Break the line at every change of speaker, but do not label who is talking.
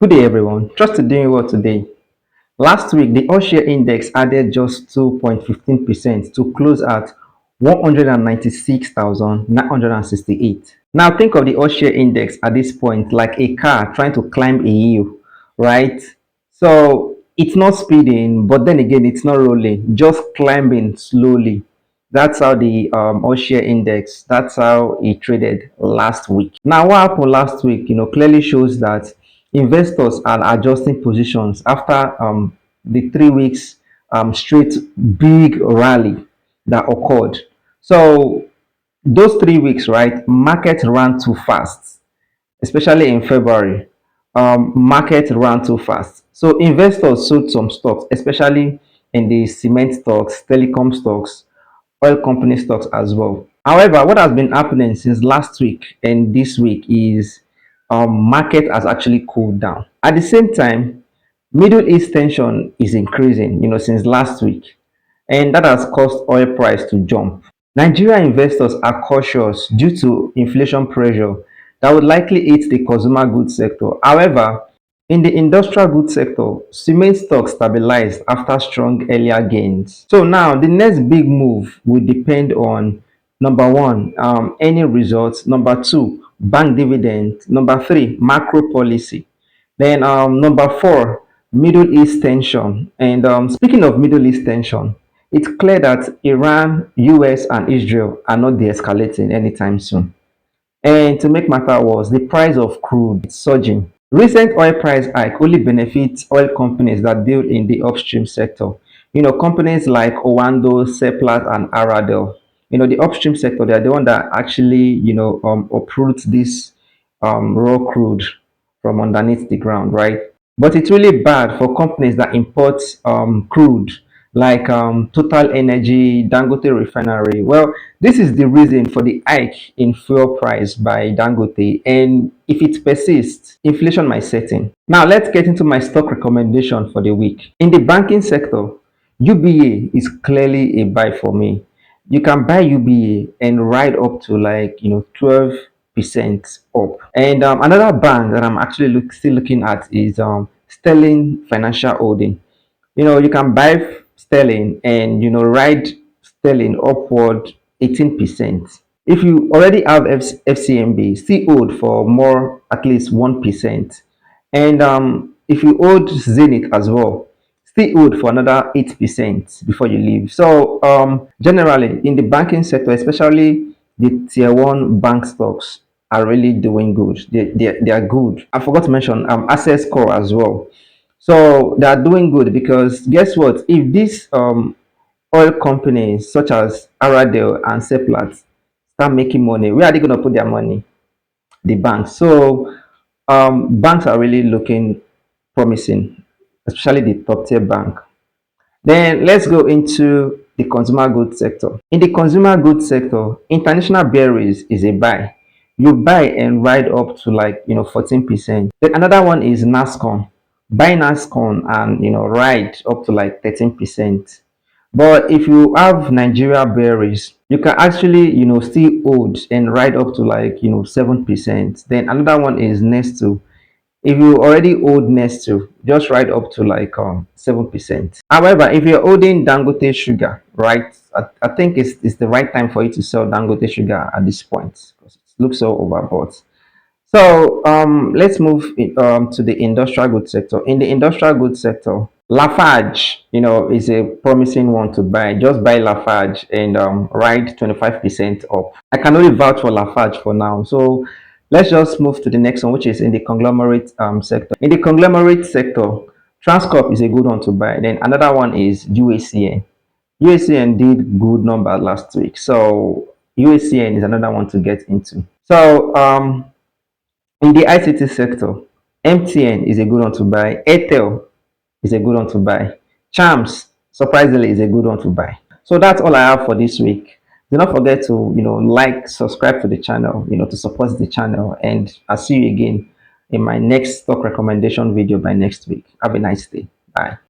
Good day, everyone. Trust you're doing well today. Last week, the all share index added just 2.15% to close at 196,968. Now, think of the all share index at this point like a car trying to climb a hill, right? So it's not speeding, but then again, it's not rolling, just climbing slowly. That's how the all share index, that's how it traded last week. Now, what happened last week, clearly shows that investors are adjusting positions after the 3 weeks straight big rally that occurred. So those 3 weeks, right, market ran too fast, especially in February. Market ran too fast. So investors sold some stocks, especially in the cement stocks, telecom stocks, oil company stocks as well. However, what has been happening since last week and this week is market has actually cooled down. At the same time, Middle East tension is increasing, since last week, and that has caused oil price to jump. Nigerian investors are cautious due to inflation pressure that would likely hit the consumer goods sector. However, in the industrial goods sector, cement stocks stabilized after strong earlier gains. So now the next big move will depend on number one, any results, number two, bank dividend, number three, macro policy. Then number four, Middle East tension. And speaking of Middle East tension, it's clear that Iran, US, and Israel are not de-escalating anytime soon. And to make matter worse, the price of crude is surging. Recent oil price hike only benefits oil companies that deal in the upstream sector. Companies like Owando, Seplat, and Aradel. The upstream sector, they're the one that actually, uproot this raw crude from underneath the ground, right? But it's really bad for companies that import crude like Total Energy, Dangote Refinery. Well, this is the reason for the hike in fuel price by Dangote. And if it persists, inflation might set in. Now, let's get into my stock recommendation for the week. In the banking sector, UBA is clearly a buy for me. You can buy UBA and ride up to 12% up. And another bank that I'm actually still looking at is Sterling Financial Holding. You can buy sterling and ride sterling upward 18%. If you already have FCMB, still hold for more, at least 1%. And if you hold Zenith as well, still hold for another 8% before you leave. So generally in the banking sector, especially the tier one bank stocks are really doing good. They are good. I forgot to mention access core as well. So they are doing good because guess what? If these oil companies such as Aradel and Seplat start making money, where are they going to put their money? The banks. So banks are really looking promising, especially the top tier bank. Then let's go into the consumer goods sector. In the consumer goods sector, international berries is a buy. You buy and ride up to 14%. Then another one is NASCON. Buy NASCON and ride up to 13%. But if you have Nigeria berries, you can actually still hold and ride up to 7%. Then another one is Nestle. If you already hold Nestle, just write up to 7%. However, if you're holding Dangote sugar, right, I think it's the right time for you to sell Dangote sugar at this point because it looks so overbought. So let's move to the industrial goods sector. In the industrial goods sector, Lafarge, is a promising one to buy. Just buy Lafarge and ride 25% up. I can only vouch for Lafarge for now. So let's just move to the next one, which is in the conglomerate sector. In the conglomerate sector, Transcorp is a good one to buy. Then another one is UACN. UACN did good number last week. So UACN is another one to get into. So in the ICT sector, MTN is a good one to buy. Airtel is a good one to buy. Charms, surprisingly, is a good one to buy. So that's all I have for this week. Do not forget to, like, subscribe to the channel, to support the channel. And I'll see you again in my next stock recommendation video by next week. Have a nice day. Bye.